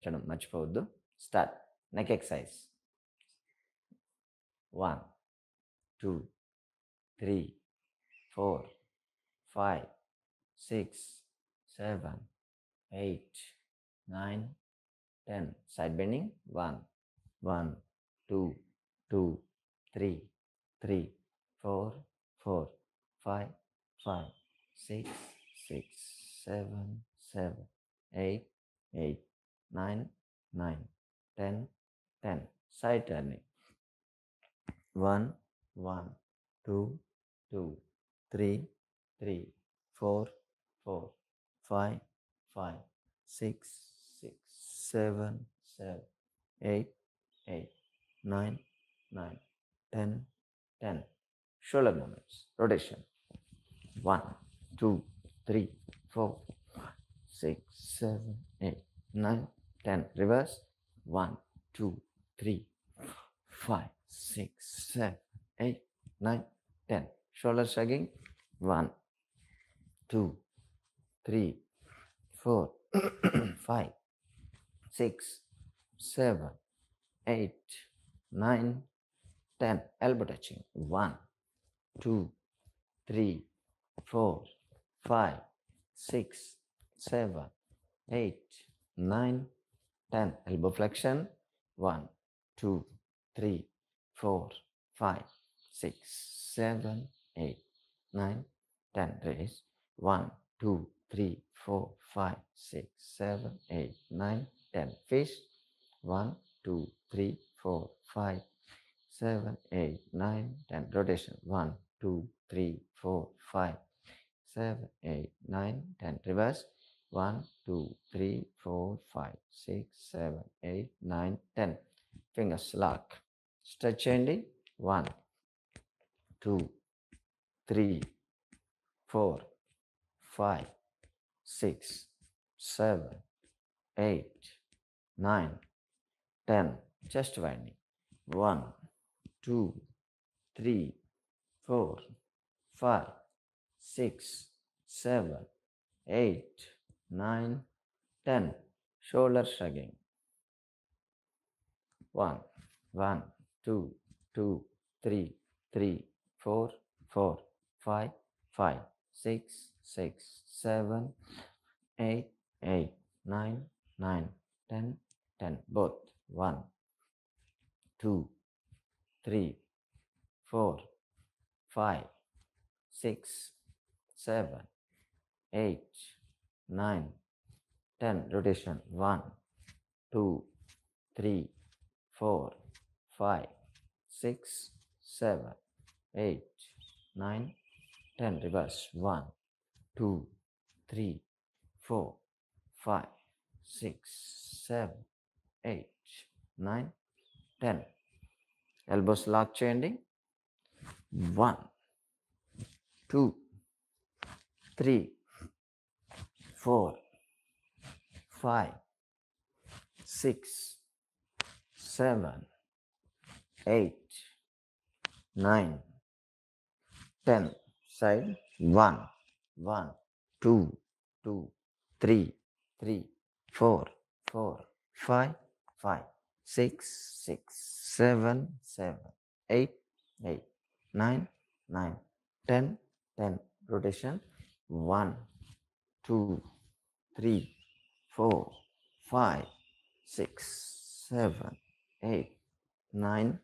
చేయడం మర్చిపోవద్దు. Start. Neck exercise. 1 2 3 4 5 6 7 8 9 10. Side bending. 1 1 2 2 3 3 4 4 5 5 6 6 7 7 8 8 9 9 10 10. Side turning. 1 1 2 2 3 3 4 4 5 5 6 6 7 7 8 8 9 9 10 10. Shoulder movements. Rotation. 1 2 3 4 6 7 8 9 10. Reverse. 1 2 3 5 6 7 8 9 10. Shoulder shrugging. 1 2 3 4 5 6 7 8 9 10. Elbow touching. 1 2 3 4 5 6 7 8 9 10. Elbow flexion. 1 2 3 4 5 6 7 8 9 10. Raise. 1 2 3 4 5 6 7 8 9 10. Fish. 1 2 3 4 5 7 8 9 10. Rotation. 1 2 3 4 5 7 8 9 10. Reverse. 1 2 3 4 5 6 7 8 9 10. Fingers lock. Stretch చేయండి. 1 2 3 4 5 6 7 8 9 10. Chest winding. 1 2 3 4 5 6 7 8 9 10. Shoulder shrugging. 1 1 2 2 3 3 4 4 5 5 6 6 7 8 8 9 9 10 10. Both. 1 2 3 4 5 6 7 8 9 10. Rotation. 1 2 3 4 5 6 7 8 9 10. Reverse. 1 2 3 4 5 6 7 8 9 10. Elbows lock చేయండి. 1 2 3 4 5 6 7 8 9 10. Side. 1 1 2 2 3 3 4 4 5 5 6 6 7 7 8 8 9 9 10 10. Rotation. 1 2 3 4 5 6 7 8 9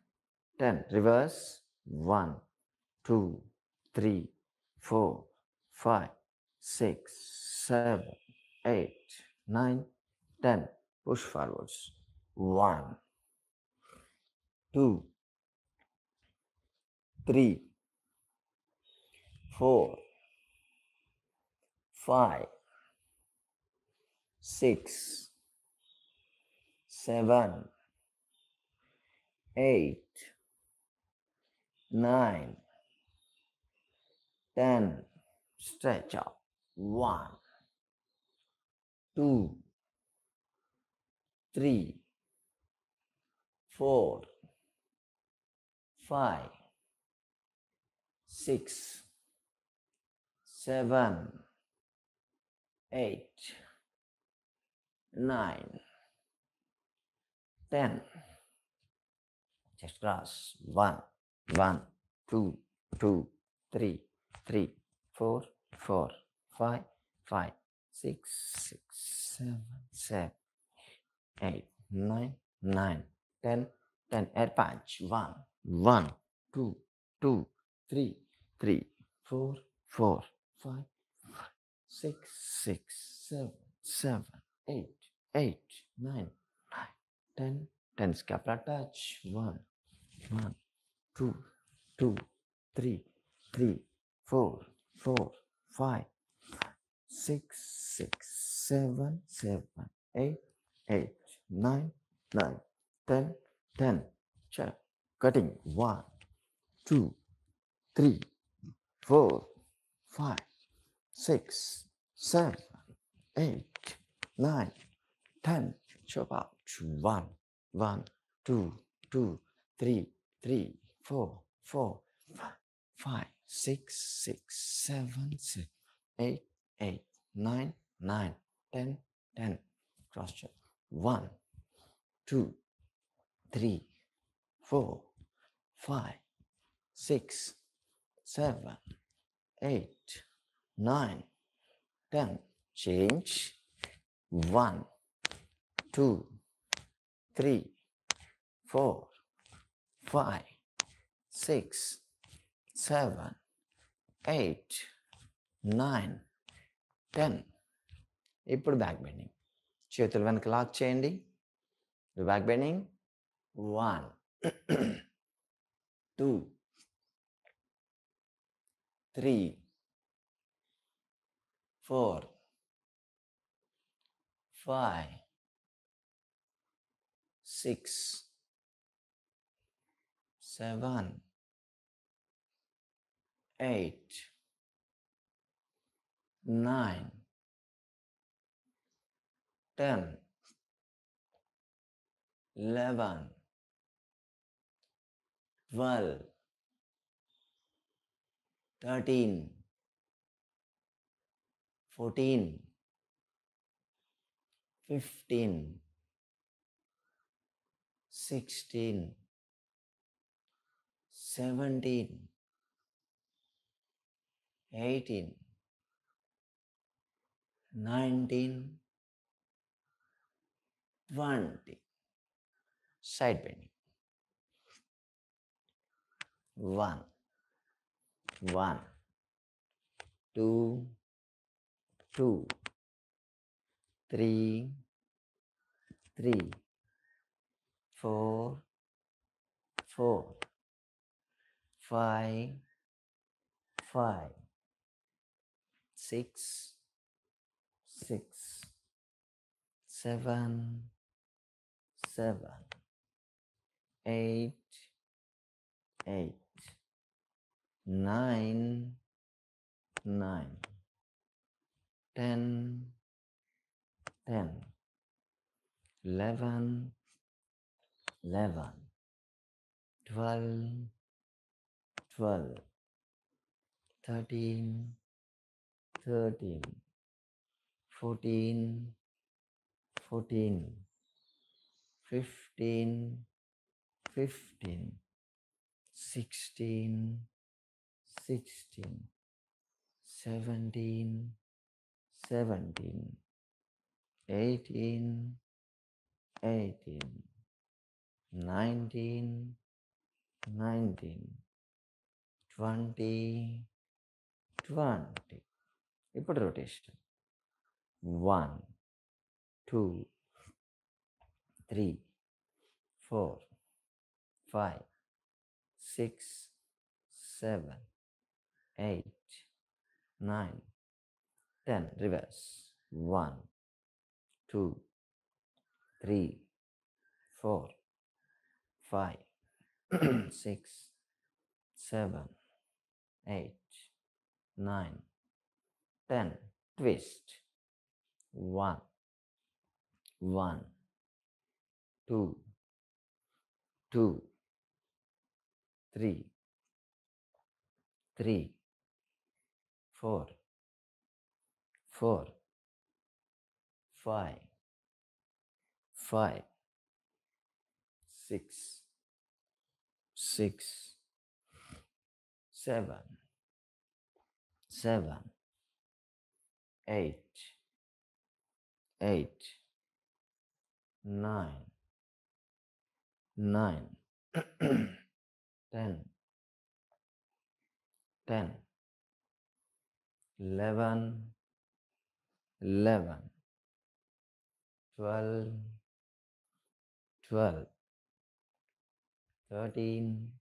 10. Reverse. 1 2 3 4 5 6 7 8 9 10. Push forwards. 1 2 3 4 5 6 7 8 9 10. Stretch out. 1 2 3 4 5 6 7 8 9 10. Chest cross. 1, 1, 2, 2, 3, 3, 4, 4, 5, 5, 6, 6, 7, 7, 8, 9, 9, 10, 10. Air punch. 1, 1, 2, 2, 3, 3, 4, 4, 5, 6, 6, 7, 7, 8, 8, 9, 9, 10, 10. Scapula touch. 1, 1, 2, 2, 3, 3, 4, 4, 5, 6, 6, 7, 7, 8, 8, 9, 9, 10, 10. Check. Cutting. 1, 2, 3, 4, 5, 6, 7, 8, 9, 10. Chop out. 1, 1, 2, 2, 3, 3, 4, 4, 5, 6, 6, 7, 6, 8, 8, 9, 9, 10, 10. Cross check. 1, 2, 3, 4, 5, 6, 7, 8, 9, 10. Change. 1, 2, 3, 4, 5, 6, 7, 8, 9, 10. ఇప్పుడు back bending. చేతులు వెనక lock చేయండి. Back bending. 1, 2, 3, 4, 5, 6, 7, 8, 9, 10, 11, 12, 13, 14, 15, 16, 17, 18, 19, 20. Side bending. 1, 1, 2, 2, 3, 3, 4, 4, 5, 5, 6, 6, 7, 7, 8, 8, 9, 9, 10, 10, 11, 11, 12, 12, 13, 13, 14, 14, 15, 15, 16, 16, 17, 17, 18, 18, 19, 19, 20, 20. ఇప్పుడు rotation. 1, 2, 3, 4, 5, 6, 7, 8, 9, 10. Reverse. 1, 2, 3, 4, 5, 6, 7, 8, 9, 10. Twist. 1, 1, 2, 2, 3, 3, 4, 4, 5, 5, 6, 6, 7, 7, 8, 8, 9, 9, 10, 10, 11, 11, 12, 12, 13,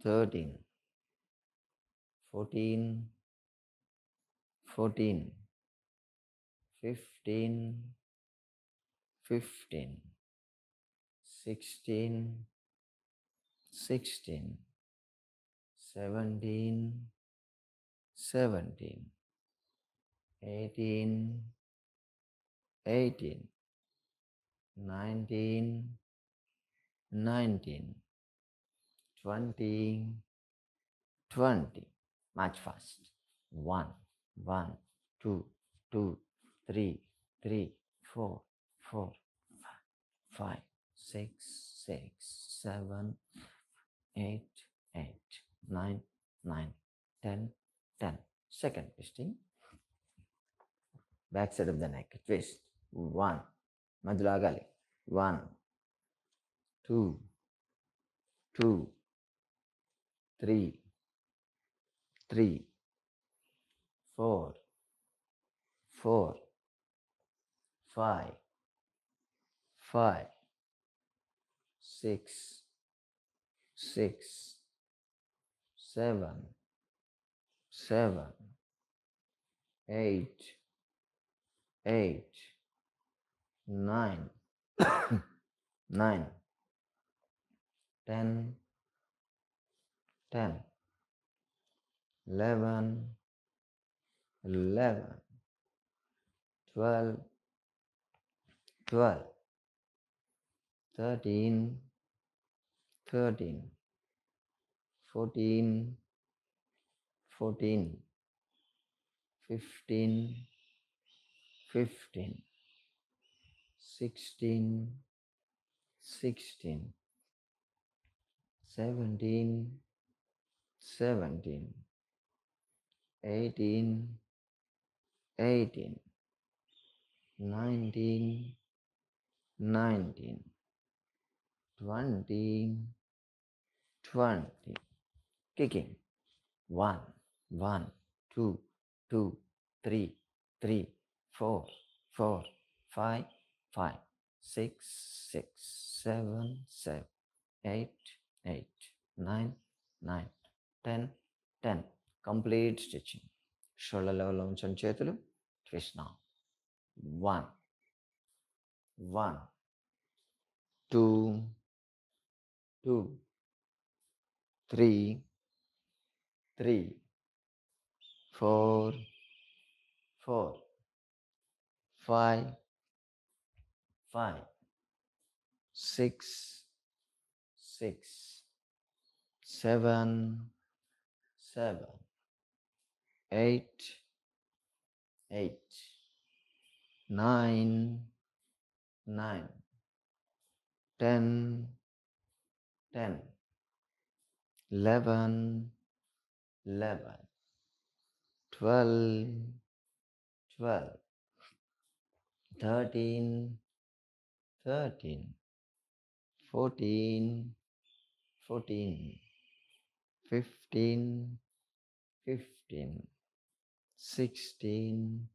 13, 14, 14, 15, 15, 16, 16, 17, 17, 18, 18, 19, 19, 20, 20. March fast. 1, 1, 2, 2, 3, 3, 4, 4, 5, 6, 6, 7, 8, 8, 9, 9, 10, 10. Second twisting. Back side of the neck. Twist. 1. మధ్యలో ఆగాలి. 1, 2, 2, 3, 3, 4, 4, 5, 5, 6, 6, 7, 7, 8, 8, 9, 9, 10, 10, 11, 11, 12, 12, 13, 13, 14, 14, 15, 15, 16, 16, 17, 17, 18, 18, 19, 19, 20, 20. Kicking. 1, 1, 2, 2, 3, 3, 4, 4, 5, 5, 6, 6, 7, 7, 8, 8, 9, 9, 10, 10. Complete stitching. Shoulder level ఉంచండి చేతులు. Twist now. 1, 1, 2, 2, 3, 3, 4, 4, 5, 5, 6, 6, 7, 7, 8, 8, 9, 9, 10, 10, 11, 11, 12, 12, 13, 13, 14, 14, 15, 15, 16,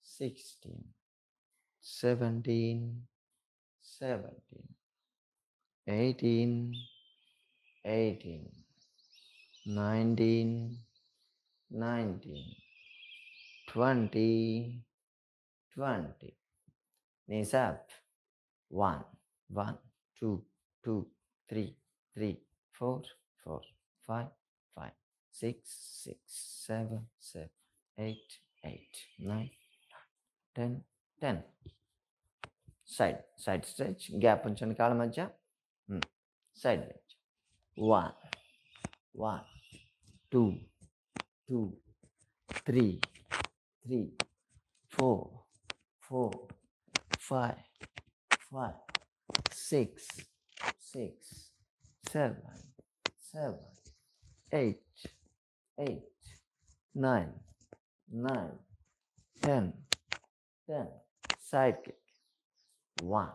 16, 17, 17, 18, 18, 19, 19, 20, 20. Knees up. 1, 1, 2, 2, 3, 3, 4, 4, 5, 5, 6, 6, 7, 7, 8, 8, 9, 10, 10. Side stretch. Gap ఉంచండి కాళ్ళ మధ్య. Side stretch. 1, 1, 2, 2, 3, 3, 4, 4, 5, 5, 6, 6, 7, 7, 8, 8, 9, 9, 10, 10. Side kick. 1,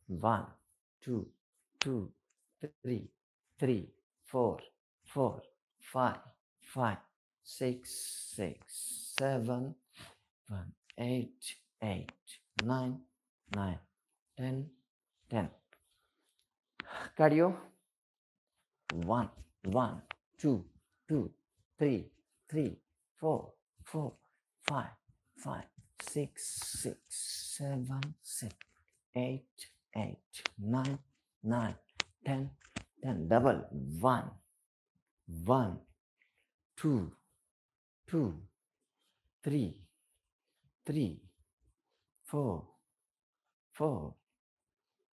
1, 2, 2, 3, 3, 4, 4, 5, 5, 6, 6, 7, 1, 8, 8, 9, 9, 10, 10. Cardio. 1, 1, 2, 2, 3, 3, 4, 4, 5, 5, 6, 6, 7, 6, 8, 8, 9, 9, 10, 10. Double. 1, 1, 2, 2, 3, 3, 4, 4,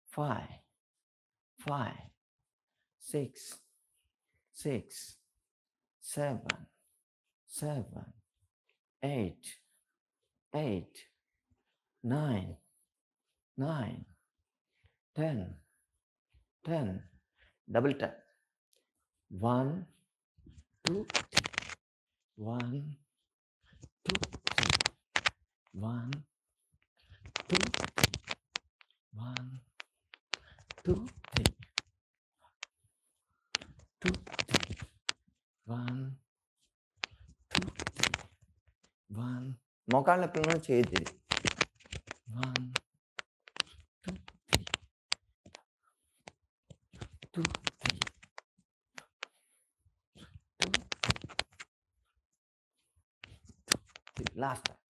5, 5, 6, 6, 7, 7, 8, 8, 9, 9, 10, 10. Double tap. 1, 2, 1, 2, 1, 2, 1, 2, 2, 1, 2, 1. మోకాళ్ళ నొప్పులను చేయొద్దు. 1, 2, 2, 2, last time.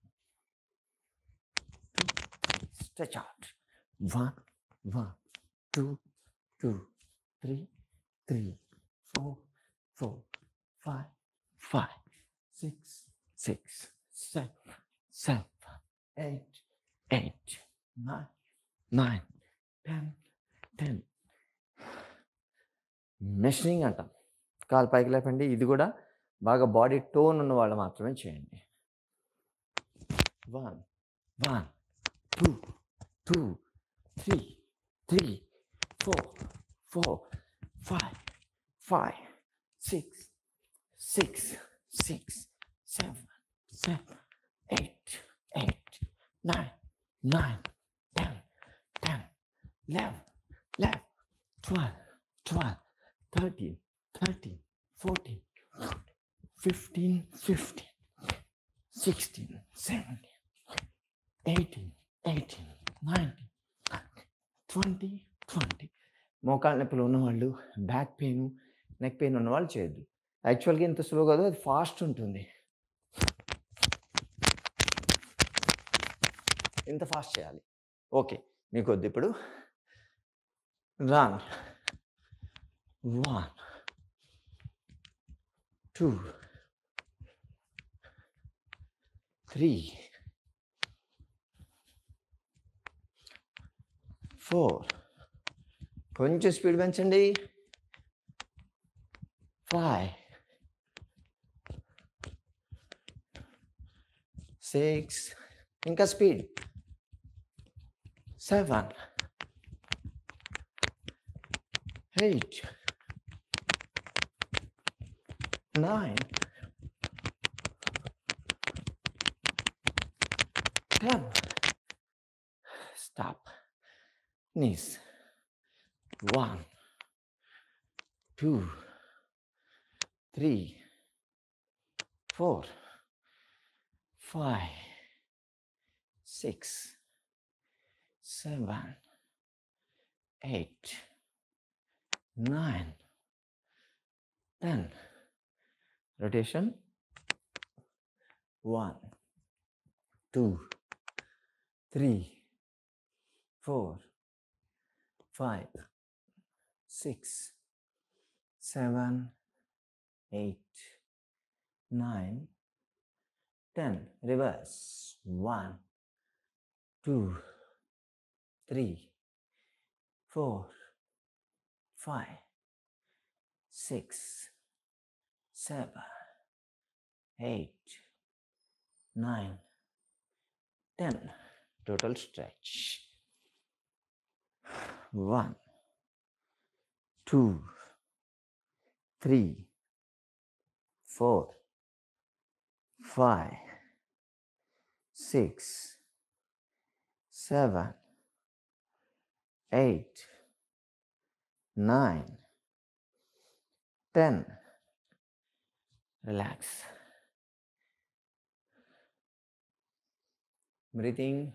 2, stretch out. 1, 1, 2, 2, 3, 3, 4, 4, 5, 5, 6, 6, 7, 7, 8, 8, 9, 9, 10, 10. Machining అంటాం. కాలు పైకి లేపండి. ఇది కూడా బాగా బాడీ టోన్ ఉన్న వాళ్ళు మాత్రమే చేయండి. 1, 1, 2, 2, 3, 3, 4, 4, 5, 5, 6, 6, 6, 7, 7, 8, 8, 9, 9, 10, 10, 11, 11, 12, 12, 13, 13, 14, 15, 15, 16, 17, 18, 18, 19, 20, 20. మోకాళ్ళ నొప్పులు ఉన్నవాళ్ళు, బ్యాక్ పెయిన్, నెక్ పెయిన్ ఉన్నవాళ్ళు చేయొద్దు. యాక్చువల్గా ఇంత స్లో కాదు, అది ఫాస్ట్ ఉంటుంది. ఇంత ఫాస్ట్ చేయాలి. ఓకే, మీకు వద్దు ఇప్పుడు. రన్. 1, 2, 3, 4. కొంచెం స్పీడ్ పెంచండి. 5, 6. ఇంకా speed. 7, 8, 9, 10. Stop. Knees. 1, 2, 3, 4, 5, 6, 7, 8, 9, 10. Rotation. 1, 2, 3, 4, 5, 6, 7, 8, 9, 10. Reverse. 1, 2, 3, 4, 5, 6, 7, 8, 9, 10. Total stretch. 1, 2, 3, 4, 5, 6, 7, 8, 9, 10. Relax. Breathing.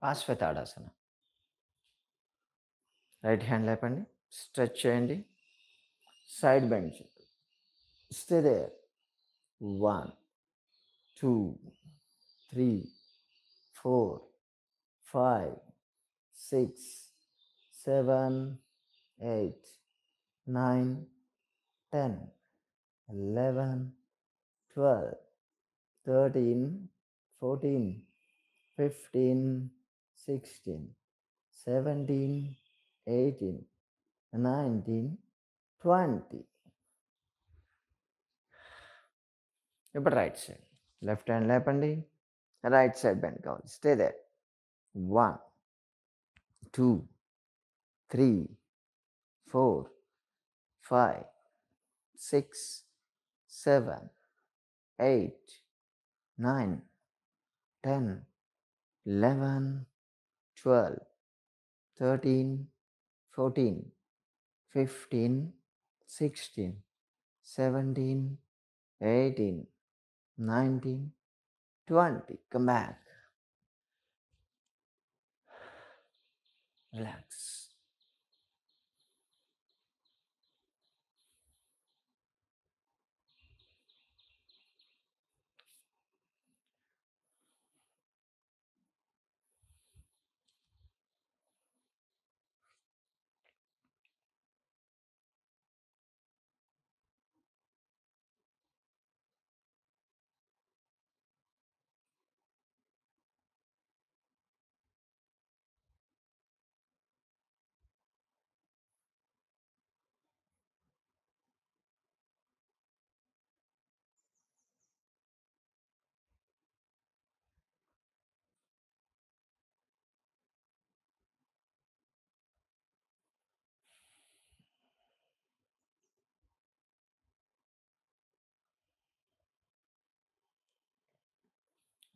పాశ్వతాడాసన. రైట్ హ్యాండ్ లేపండి, స్ట్రెచ్ చేయండి, సైడ్ బెండ్ చేయండి. Stay there. 1, 2, 3, 4, 5, 6, 7, 8, 9, 10, 11, 12, 13, 14, 15, 16, 17, 18, 19, 20. ఇప్పుడు రైట్ సైడ్. లెఫ్ట్ హ్యాండ్ లేపండి, రైట్ సైడ్ బెండ్ కావాలి. Stay there. 1, 2, 3, 4, 5, 6, 7, 8, 9, 10, 11, 12, 13, 14, 15, 16, 17, 18, 19, 20. Come back. Relax.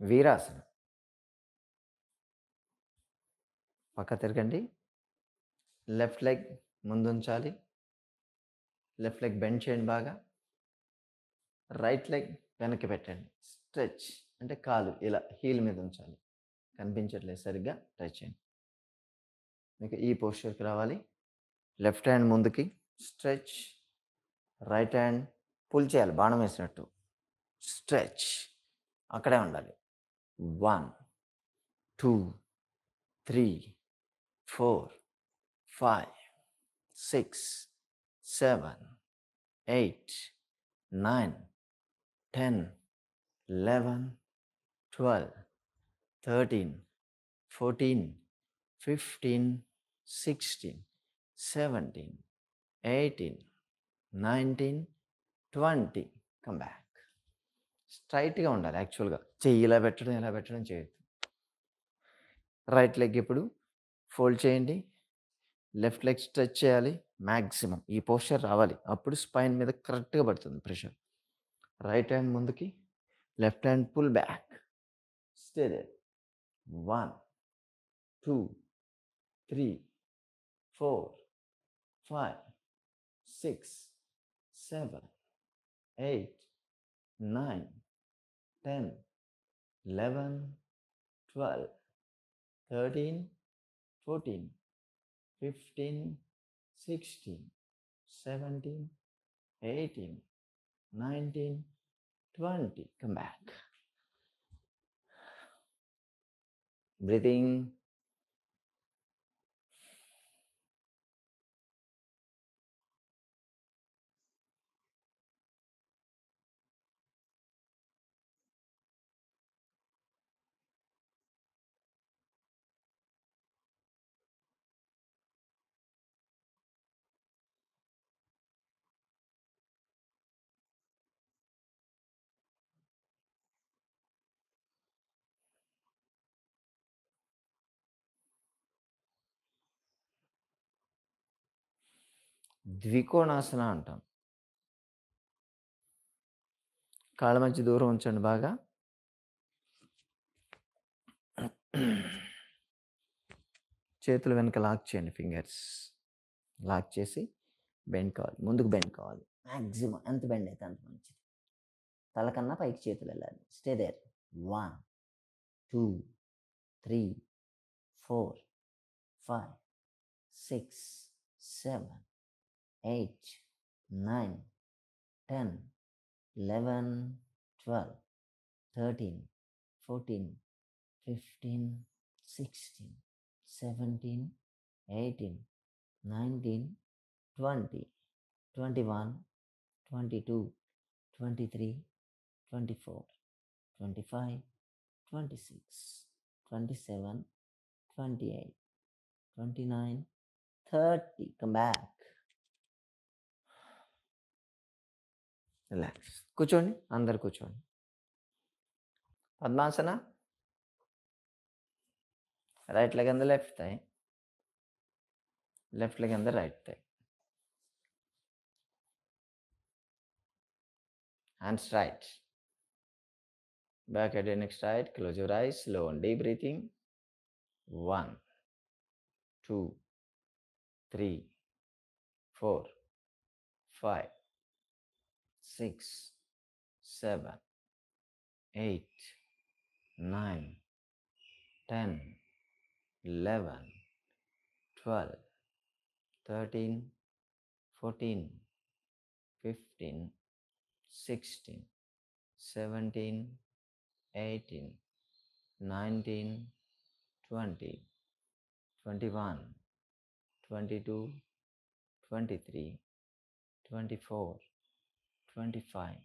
Virasana. పక్క తిరగండి. లెఫ్ట్ లెగ్ ముందుంచాలి. లెఫ్ట్ లెగ్ బెండ్ చేయండి బాగా. రైట్ లెగ్ వెనక్కి పెట్టండి. స్ట్రెచ్ అంటే కాలు ఇలా హీల్ మీద ఉంచాలి. కనిపించట్లేదు సరిగ్గా, ట్రై చేయండి. మీకు ఈ పోస్చర్కి రావాలి. లెఫ్ట్ హ్యాండ్ ముందుకి స్ట్రెచ్, రైట్ హ్యాండ్ పుల్ చేయాలి బాణం వేసినట్టు. స్ట్రెచ్ అక్కడే ఉండాలి. 1, 2, 3, 4, 5, 6, 7, 8, 9, 10, 11, 12, 13, 14, 15, 16, 17, 18, 19, 20. Come back. స్ట్రైట్గా ఉండాలి. యాక్చువల్గా చెయ్యి ఇలా పెట్టడం చేయొద్దు. రైట్ లెగ్ ఇప్పుడు ఫోల్డ్ చేయండి. లెఫ్ట్ లెగ్ స్ట్రెచ్ చేయాలి. మ్యాక్సిమం ఈ పోస్చర్ రావాలి. అప్పుడు స్పైన్ మీద కరెక్ట్గా పడుతుంది ప్రెషర్. రైట్ హ్యాండ్ ముందుకి, left hand pull back. Stay there. 1, 2, 3, 4, 5, 6, 7, 8, 9, 10, 11, 12, 13, 14, 15, 16, 17, 18, 19, 20. Come back. Breathing. ద్వికోణాసన అంటాం. కాళ్ళ మధ్య దూరం ఉంచండి బాగా. చేతులు వెనక లాక్ చేయండి, ఫింగర్స్ లాక్ చేసి బెండ్ కావాలి, ముందుకు బెండ్ కావాలి. మ్యాక్సిమం ఎంత బెండ్ అయితే అంత మంచిది. తలకన్నా పైకి చేతులు వెళ్ళాలి. Stay there. 1, 2, 3, 4, 5, 6, 7, 8, 9, 10, 11, 12, 13, 14, 15, 16, 17, 18, 19, 20, 21, 22, 23, 24, 25, 26, 27, 28, 29, 30. Come back. Relax. కూర్చోండి, అందరు కూర్చోండి. Padmasana. Right leg on the left thigh, left leg on the right thigh. Hands right. Back at your neck straight. Close your eyes. Slow and deep breathing. 1, 2, 3, 4, 5, 6, 7, 8, 9, 10, 11, 12, 13, 14, 15, 16, 17, 18, 19, 20, 21, 22, 23, 24, 25,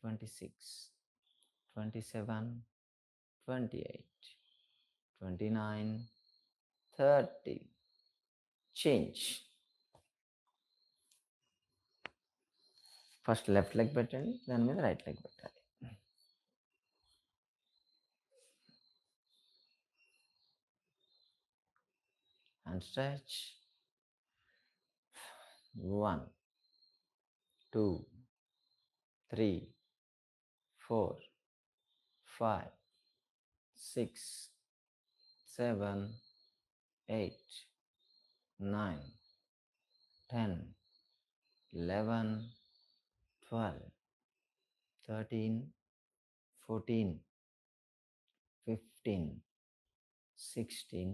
26, 27, 28, 29, 30. Change. First left leg పెట్టండి, దాని మీద right leg పెట్టాలి. And stretch. 1, 2, 3, 4, 5, 6, 7, 8, 9, 10, 11, 12, 13, 14, 15, 16,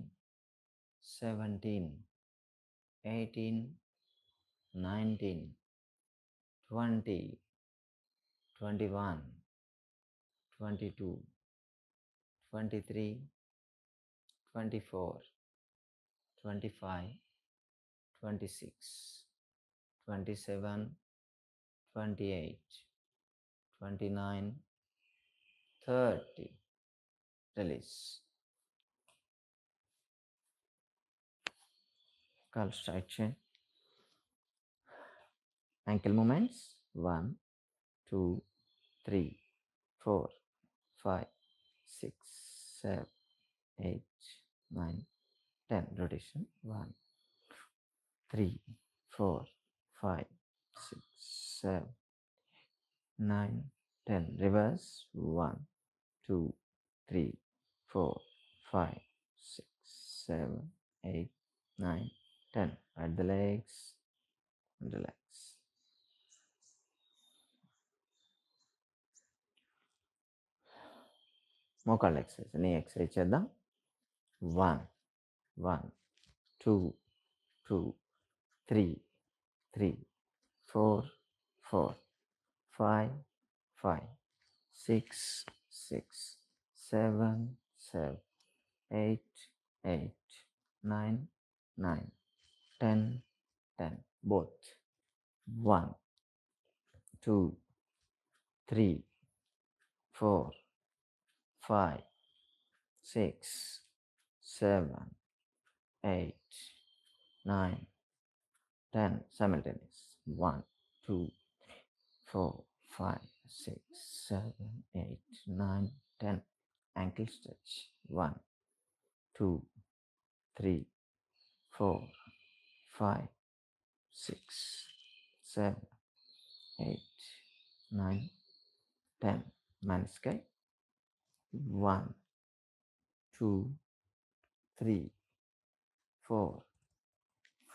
17, 18, 19, 20, 21, 22, 23, 24, 25, 26, 27, 28, 29, 30. Release. Calf straight chain. Ankle movements. 1, 2, 3, 4, 5, 6, 7, 8, 9, 10. Rotation. 1, 3, 4, 5, 6, 7, 9, 10. Reverse. 1, 2, 3, 4, 5, 6, 7, 8, 9, 10. Right the legs and relax. మోకాళ్ళ exercise. నీ exercise చేద్దాం. 1 1 2 2 3 3 4 4 5 5 6 6 7 7 8 8 9 9 10 10. Both. 1 2 3 4 5 6 7 8 9 10. Simultaneous. 1 2 4 5 6 7 8 9 10. Ankle stretch. 1 2 3 4 5 6 7 8 9 10. Maniskai. 1 2 3 4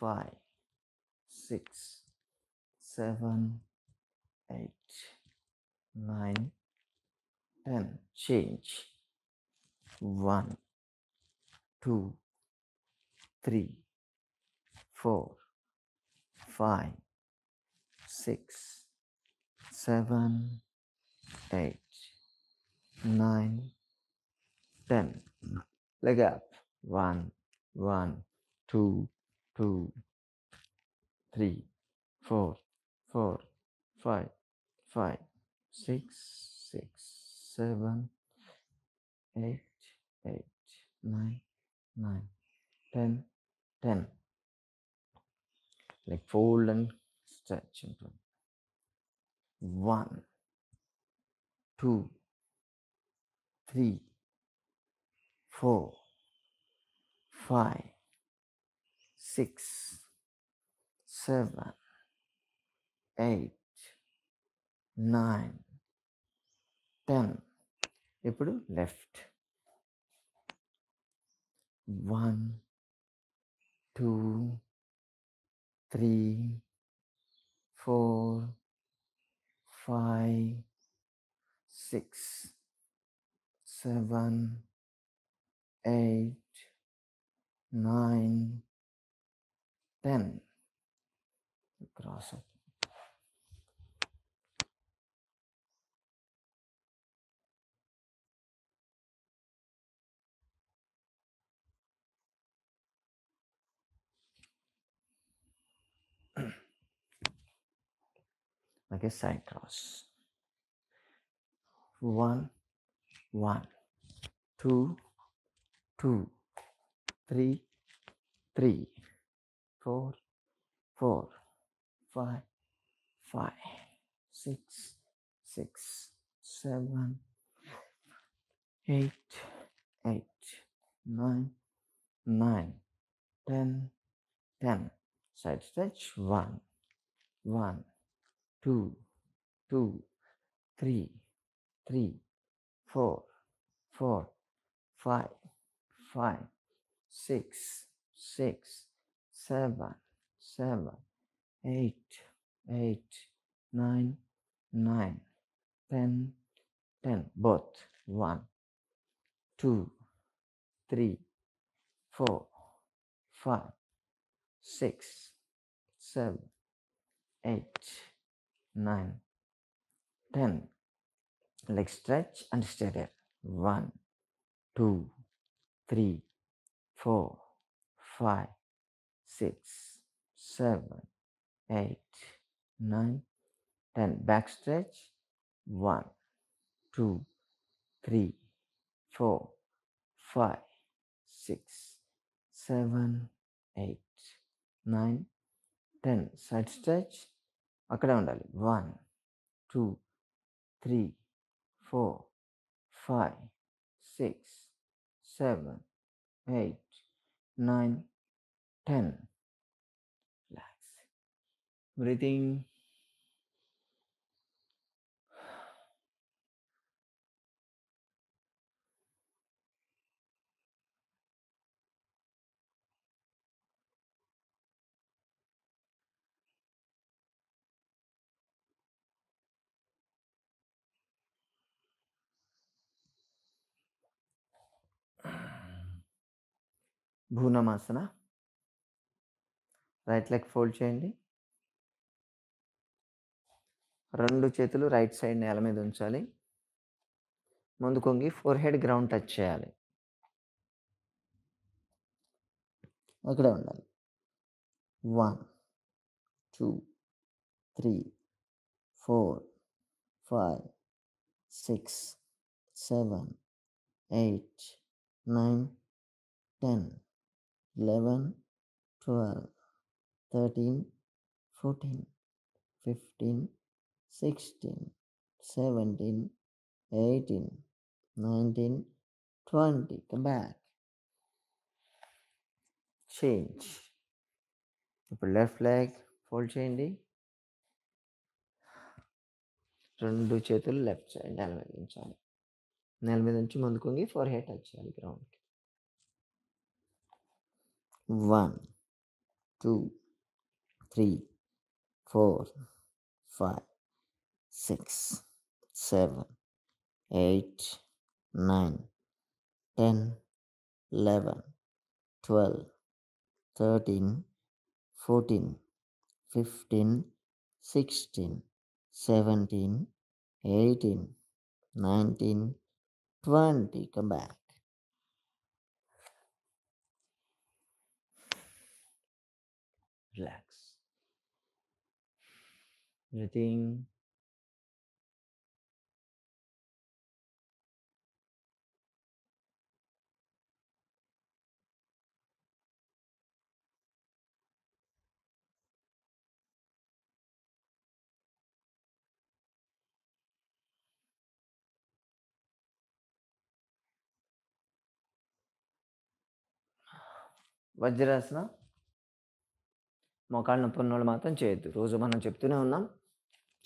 5 6 7 8 9 10. Change. 1 2 3 4 5 6 7 8 9 10. Leg up. 1 1 2 2 3 4 4 5 5 6 6 7 8 8 9 9 10 10. Like fold and stretch into 1 2 3 4 5 6 7 8 9 10. ఇప్పుడు left. 1 2 3 4 5 6 7 8 9 10. Cross up. Like a side cross. 1 1 2 2 3 3 4 4 5 5 6 6 7 8 8 9 9 10 10. Side stretch. 1 1 2 2 3 3 4 4 5 5 6 6 7 7 8 8 9 9 10 10. Both. 1 2 3 4 5 6 7 8 9 10. Leg stretch and stay there. 1 2 3 4 5 6 7 8 9 10. Back stretch. 1 2 3 4 5 6 7 8 9 10. Side stretch. అక్కడే ఉండాలి. 1 2 3 4 5 6 7 8 9 10. Relax. Breathing. భూనమాసన. Right leg fold చేయండి. 2 చేతులు right side నేల మీద ఉంచాలి. ముందుకు వంగి ఫోర్ హెడ్ గ్రౌండ్ టచ్ చేయాలి. అక్కడే ఉండాలి. 1, 2, 3, 4, 5, 6, 7, 8, 9, 10, 11, 12, 13, 14, 15, 16, 17, 18, 19, 20. Come back. చేంజ్. ఇప్పుడు లెఫ్ట్ లెగ్ ఫోల్డ్ చేయండి. 2 చేతులు లెఫ్ట్ సైడ్ నేల మీద ఉంచాలి. నేల మీద నుంచి ముందుకు వంగి ఫోర్ హెడ్ టచ్ చేయాలి గ్రౌండ్కి. 1, 2, 3, 4, 5, 6, 7, 8, 9, 10, 11, 12, 13, 14, 15, 16, 17, 18, 19, 20. Come back. Relax. Breathing. Vajrasana. మోకాళ్ళ నొప్పి ఉన్నవాళ్ళు మాత్రం చేయొద్దు. రోజు మనం చెప్తూనే ఉన్నాం,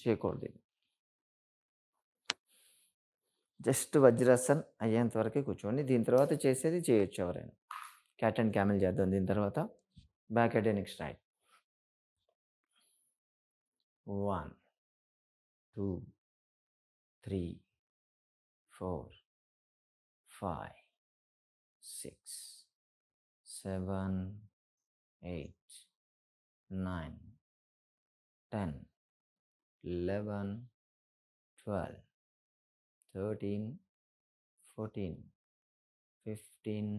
చేయకూడదు. జస్ట్ వజ్రాసన్ అయ్యేంత వరకే కూర్చోండి. దీని తర్వాత చేసేది చేయొచ్చు ఎవరైనా. క్యాట్ అండ్ క్యామెల్ చేద్దాం. దీని తర్వాత బ్యాక్ హెడ్ నెక్స్ట్ రైట్. 1, 2, 3, 4, 5, 6, 7, 8, 9, 10, 11, 12, 13, 14, 15,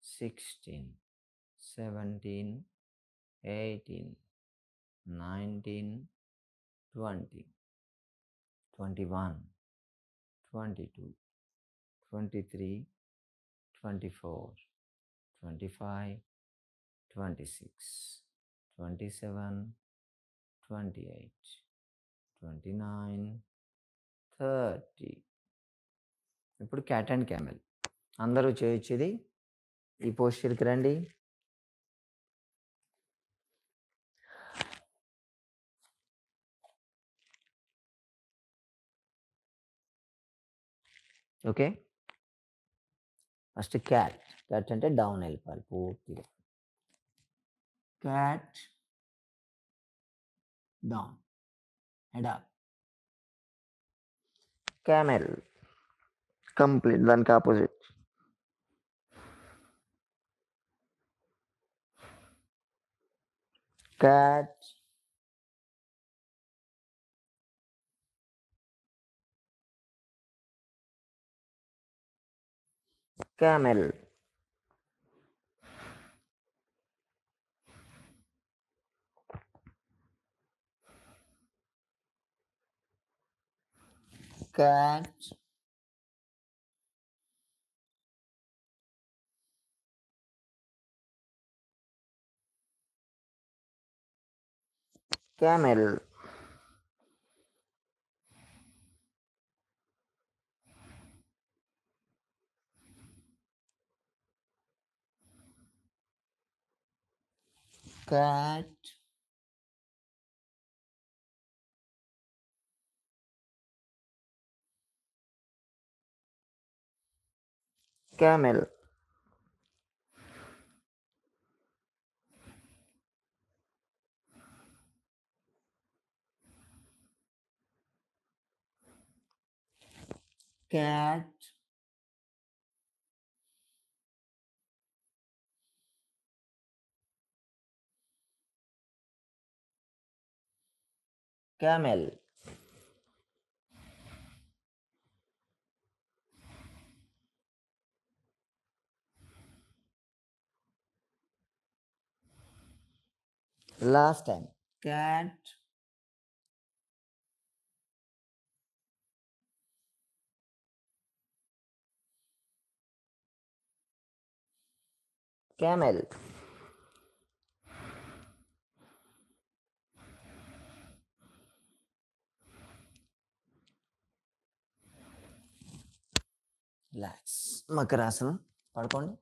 16, 17, 18, 19, 20, 21, 22, 23, 24, 25, 26, 27, 28, 29, 30. ఇప్పుడు క్యాట్ అండ్ క్యామెల్. అందరూ చేయొచ్చేది. ఈ పోస్చర్కి రండి. ఓకే. First cat. క్యాట్ అంటే డౌన్ వెళ్ళిపోవాలి పూర్తిగా. Cat down, head up. Camel complete దానికి ఆపోజిట్. Cat, camel, cat, camel, cat, camel, cat, camel, last time, cat, camel, relax, మకరాసనం పడుకోండి.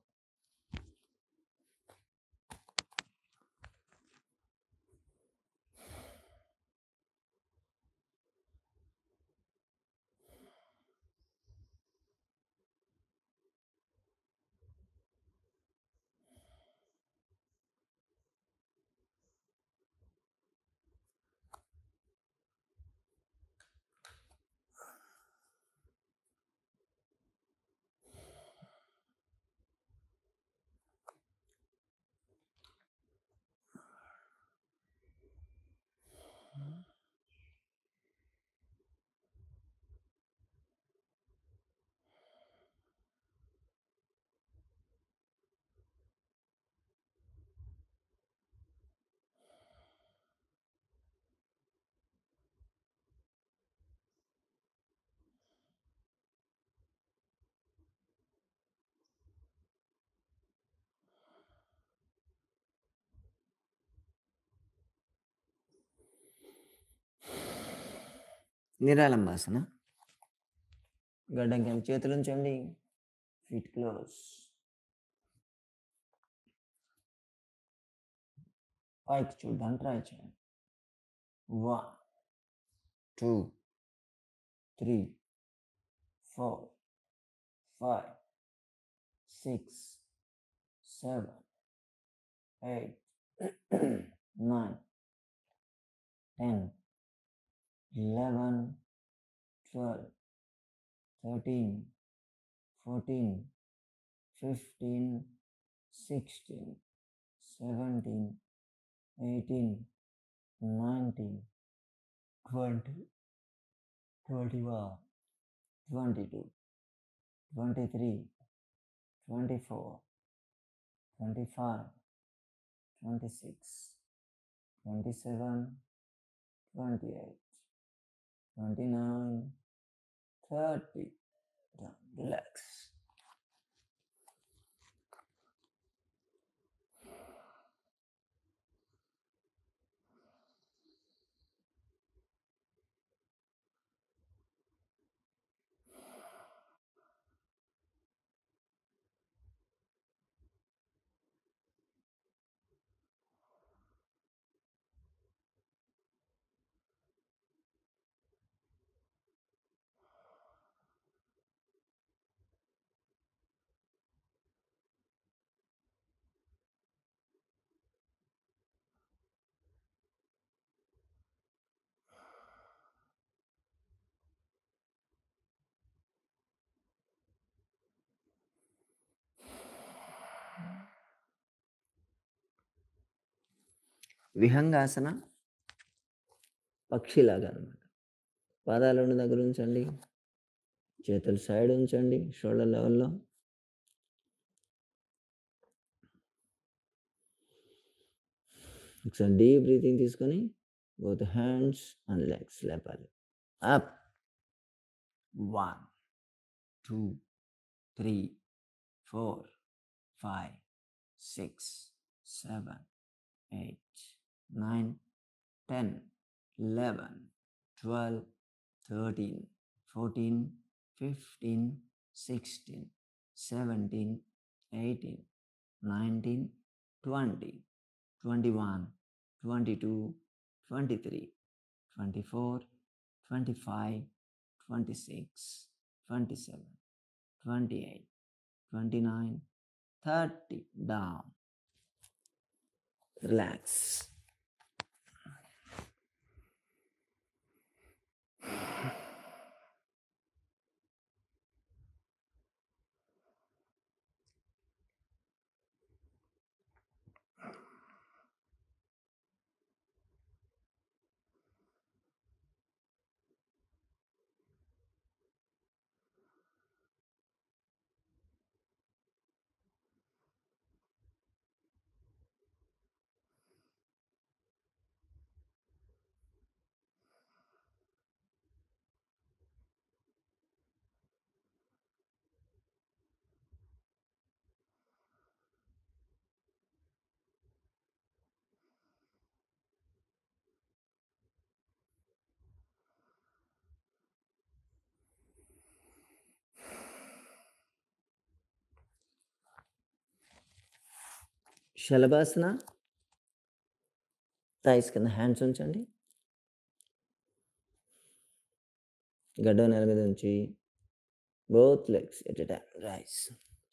నిరాళంబాసన, గడ్డం కింద చేతులు ఉంచండి, ఫీట్ క్లోజ్, పైకి చూడడానికి ట్రై చేయండి. 1 2 3 4 5 6 7 8 9 10 11 12 13 14 15 16 17 18 19 20 21 22 23 24 25 26 27 28 29 30. Down, relax. విహంగాసన, పక్షిలాగా అనమాట. పాదాలను దగ్గర ఉంచండి, చేతులు సైడ్ ఉంచండి, షోల్డర్ లెవెల్లో. ఒకసారి డీప్ బ్రీతింగ్ తీసుకొని both hands and legs లేపాలి. Up, 1 2 3 4 5 6 7 8 9 10 11 12 13 14 15 16 17 18 19 20 21 22 23 24 25 26 27 28 29 30. Down, relax. Shalabhasana. Thighs కింద హ్యాండ్స్ ఉంచండి. గడ్డ నేల మీద ఉంచి both legs at a time rice.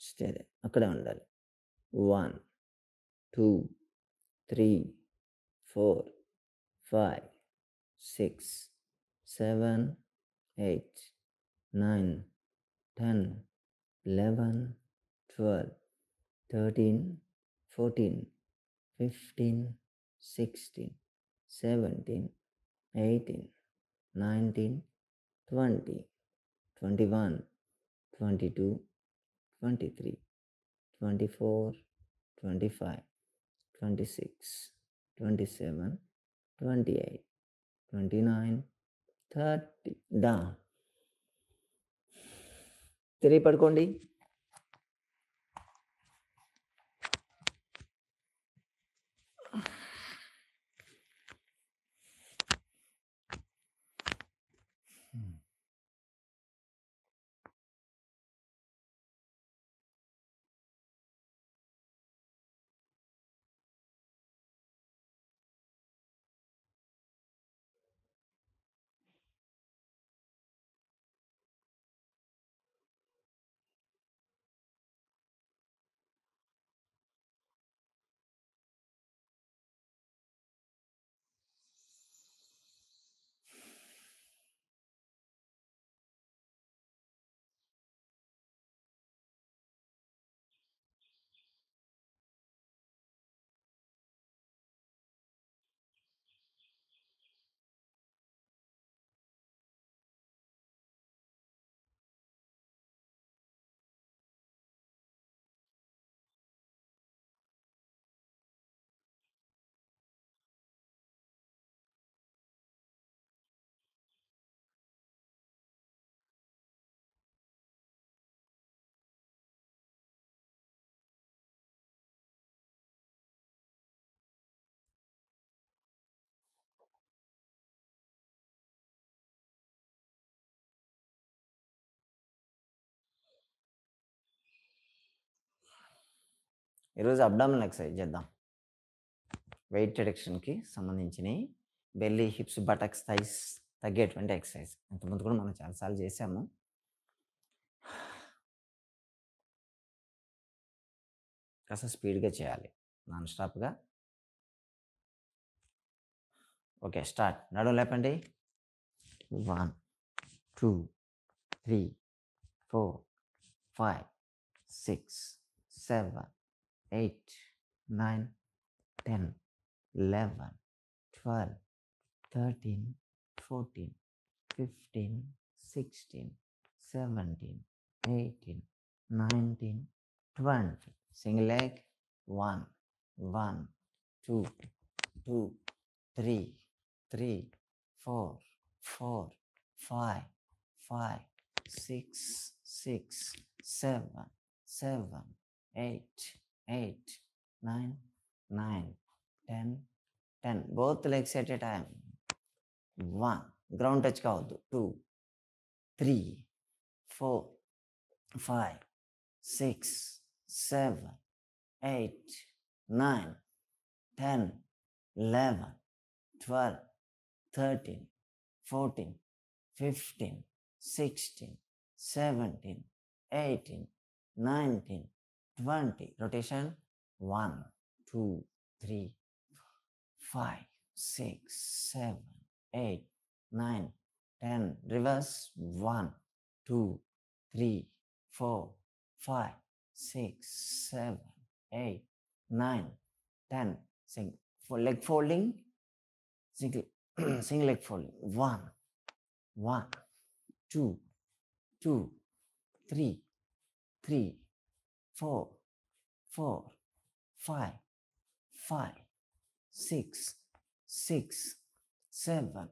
Stay they, అక్కడే ఉండాలి. 1 2 3 4 5 6 7 8 9 10 11 12 13 14 15 16 17 18 19 20 21 22 23 24 25 26 27 28 29 30. డౌన్. తిరిగి పడుకోండి. ఈరోజు అబ్డామినల్ ఎక్సర్సైజ్ చేద్దాం. వెయిట్ రిడక్షన్కి సంబంధించినవి, బెల్లీ, హిప్స్, బటక్స్, థైస్ తగ్గేటువంటి ఎక్సర్సైజ్. ఇంతకుముందు కూడా మనం చాలాసార్లు చేసాము. కాస్త స్పీడ్గా చేయాలి, నాన్ స్టాప్గా. Okay, start. నడుము లేపండి. 1 2 3 4 5 6 7 8 9 10 11 12 13 14 15 16 17 18 19 20. Single leg. 1 1 2 2 3 3 4 4 5 5 6 6 7 7 8 8 9 9 10 10. Both legs at a time. 1. Ground touch కావద్దు. 2 3 4 5 6 7 8 9 10 11 12 13 14 15 16 17 18 19 20. Rotation. 1 2 3 5 6 7 8 9 10. Reverse. 1 2 3 4 5 6 7 8 9 10. Leg folding. Single leg folding. 1 1 2 2 3 3 4 4 5 5 6 6 7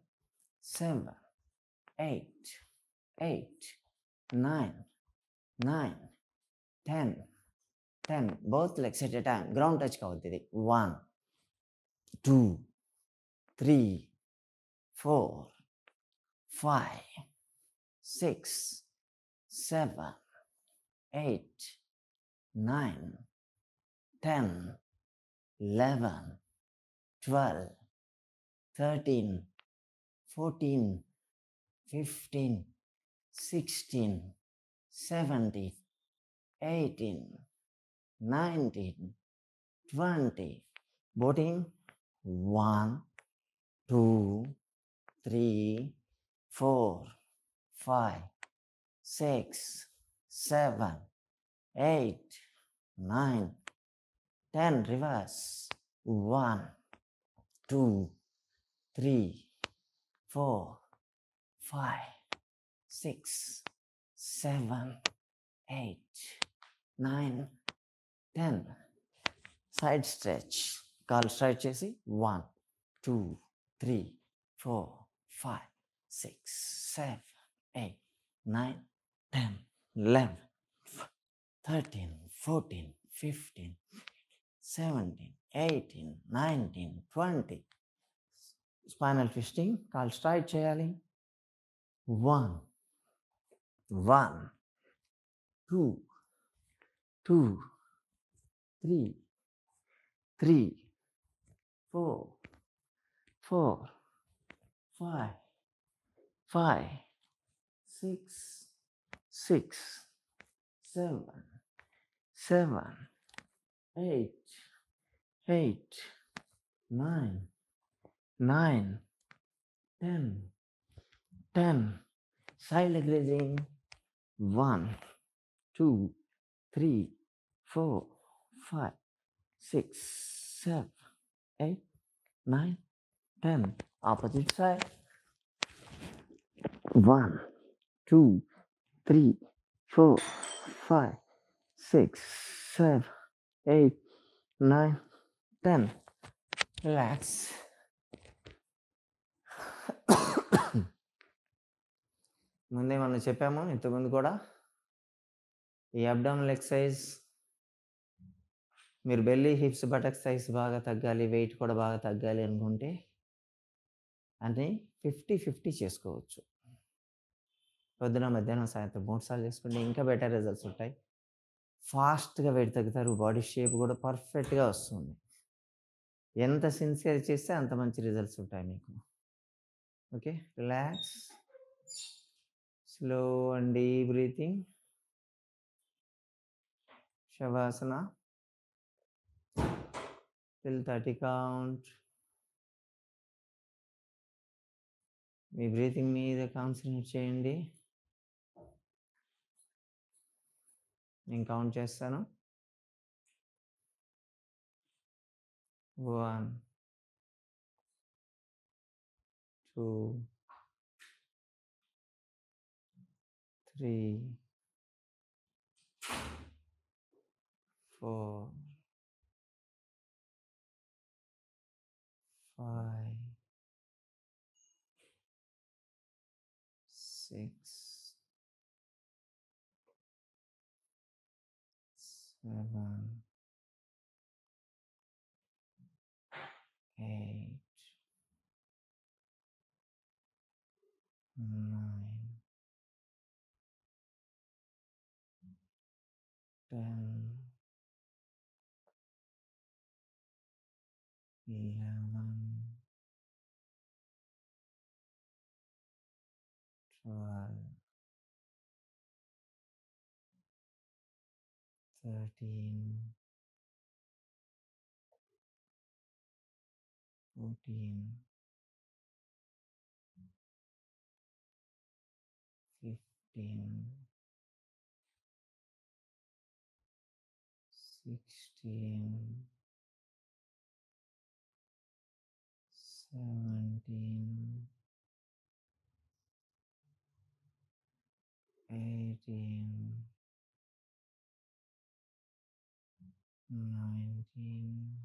7 8 8 9 9 10 10. Both legs at a time. Ground touch కావద్దు ఇది. 1 2 3 4 5 6 7 8 9 10 11, 12, 13, 14, 15, 16, 17, 18, 19, 20. Voting 1, 2, 3, 4, 5, 6, 7, 8, 9, 10. Reverse. 1, 2, 3, 4, 5, 6, 7, 8, 9, 10. Side stretch. Call stretch చేసి 1, 2, 3, 4, 5, 6, 7, 8, 9, 10, 11, 13, 14, 15, 17, 18, 19, 20. Spinal twisting. Call straight చేయాలి. 1, 1, 2, 2, 3, 3, 4, 4, 5, 5, 6, 6, 7, 7, 8, 8, 9, 9, 10, 10. Side leg raising. 1, 2, 3, 4, 5, 6, 7, 8, 9, 10. Opposite side. 1, 2, 3, 4, 5, 6, 7, 8, 9, 10. Relax. ముందే మనం చెప్పాము ఇంతకుముందు కూడా ఈ అబ్డామినల్ ఎక్సర్సైజ్ మీరు బెల్లీ హిప్స్ బటక్ సైజ్ బాగా తగ్గాలి, వెయిట్ కూడా బాగా తగ్గాలి అనుకుంటే అని 50-50 చేసుకోవచ్చు. పొద్దున, మధ్యాహ్నం, సాయంత్రం 3 సార్లు చేసుకుంటే ఇంకా బెటర్ రిజల్ట్స్ ఉంటాయి. ఫాస్ట్గా వెయిట్ తగ్గుతారు, బాడీ షేప్ కూడా పర్ఫెక్ట్గా వస్తుంది. ఎంత సిన్సియర్ చేస్తే అంత మంచి రిజల్ట్స్ ఉంటాయి మీకు. Okay, relax, slow and deep breathing. శవాసన till 30 count. Me breathing మీద కాన్సన్ట్రేట్ చేయండి. నేను కౌంట్ చేస్తాను. 1, 2, 3, 4, 5, 6, 7, 8, 9, 10, 11, 12, 13, 14, 15, 16, 17, 18, 19,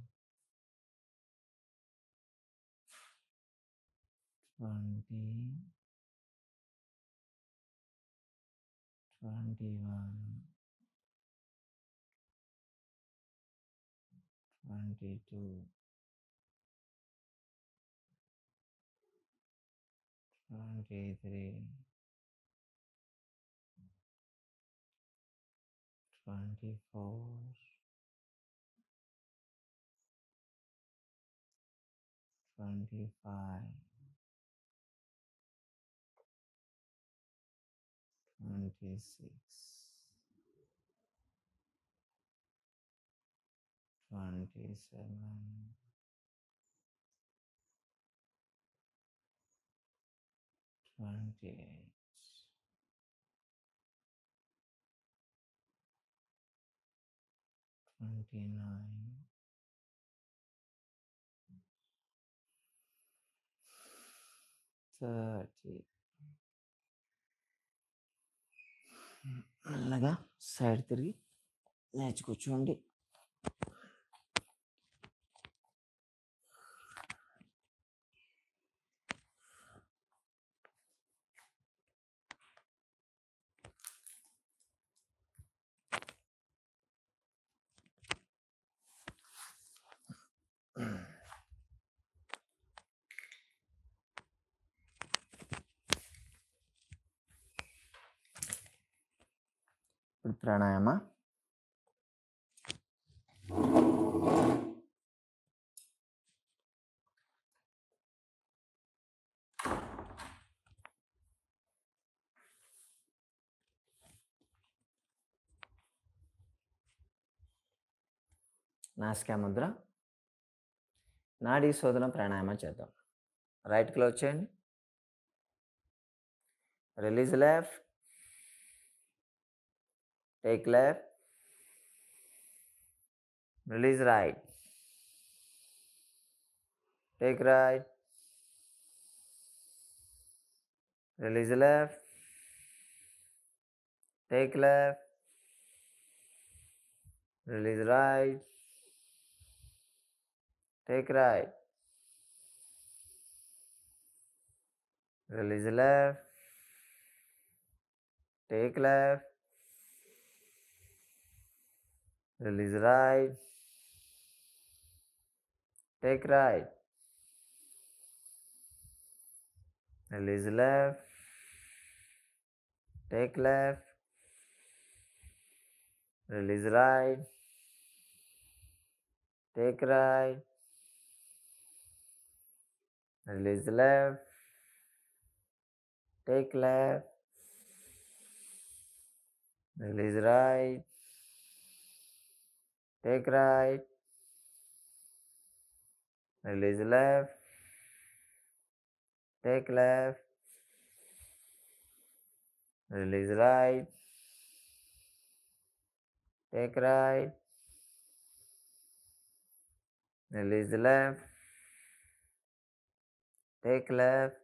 20, 21, 22, 23, 24, 25, 26, 27, 28, 29, 30. మెల్లగా సైడ్ తిరిగి లేచి కూర్చోండి. ఇప్పుడు ప్రాణాయామ నాసికా ముద్ర, నాడీ శోధన ప్రాణాయామం చేద్దాం. రైట్ క్లోజ్ చేయండి. Release left, take left, release right, take right, release left, take left, release right, take right, release left, take left, release right, take right, release left, take left, release right, take right, release left, take left, release right, take right, release left, take left, release right, take right, release left, take left,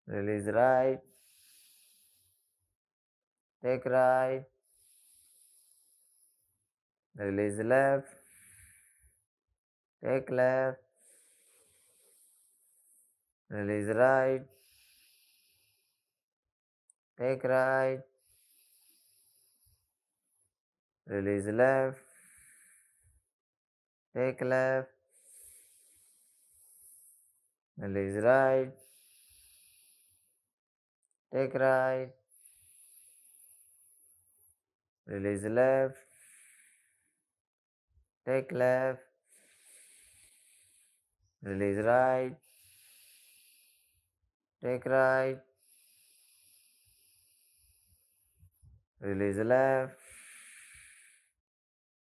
release right, take right, release left, take left, release right, take right, release left, take left, release right, take right, release left, take left, release right, take right, release left,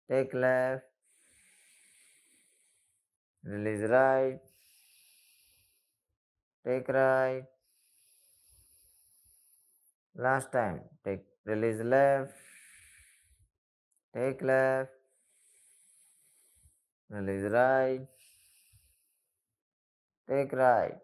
take left, release right, take right. Last time, take release left, take left, release right, take right.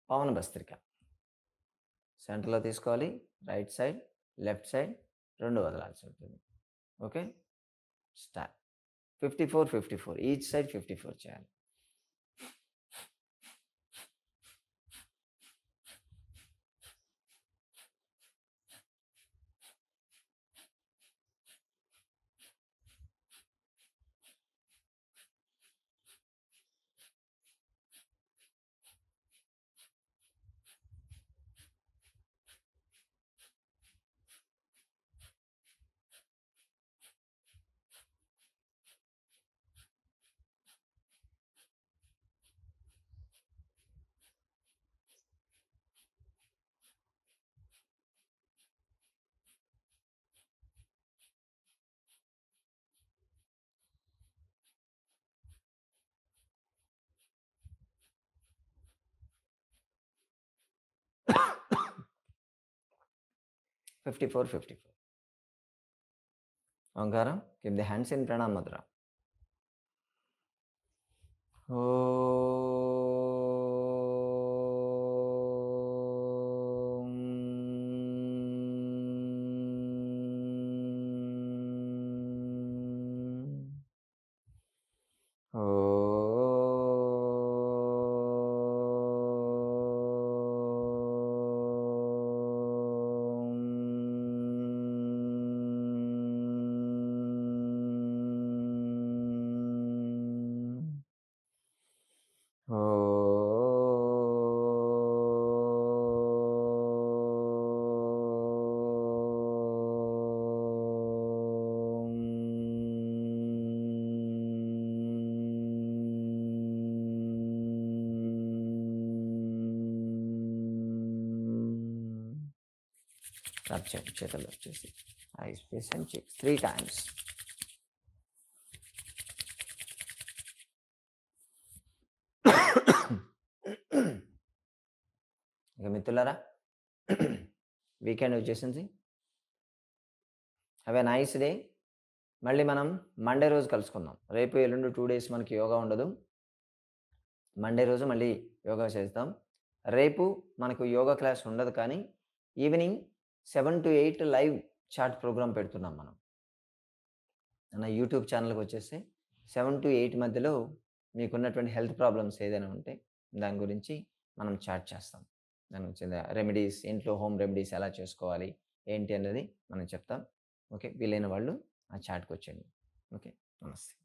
పవన భస్త్రిక సెంటర్లో తీసుకోవాలి. Right side, left side రెండు వదలాల్సి ఉంటుంది. Okay, start. 54, 54 each side 54 చేయాలి. 54, 54. ఓంకారం. Keep the hands in Pranam Mudra. Om. Rub చేయండి, చేతులు వచ్చేసి ice face and checks 3 times. ఇక మిత్రులారా, వీకెండ్ వచ్చేసింది. Have a nice day. మళ్ళీ మనం మండే రోజు కలుసుకుందాం. రేపు ఎల్లుండి 2 days మనకి యోగా ఉండదు. మండే రోజు మళ్ళీ యోగా చేద్దాం. రేపు మనకు యోగా క్లాస్ ఉండదు, కానీ evening 7 to 8 live chat program పెడుతున్నాం మనం. నా యూట్యూబ్ ఛానల్కి వచ్చేసి 7 to 8 మధ్యలో మీకున్నటువంటి హెల్త్ ప్రాబ్లమ్స్ ఏదైనా ఉంటే దాని గురించి మనం చాట్ చేస్తాం. దాని గురించి రెమెడీస్, ఇంట్లో హోమ్ రెమెడీస్ ఎలా చేసుకోవాలి ఏంటి అనేది మనం చెప్తాం. ఓకే, వీలైన వాళ్ళు ఆ చాట్కి వచ్చేయండి. ఓకే, నమస్తే.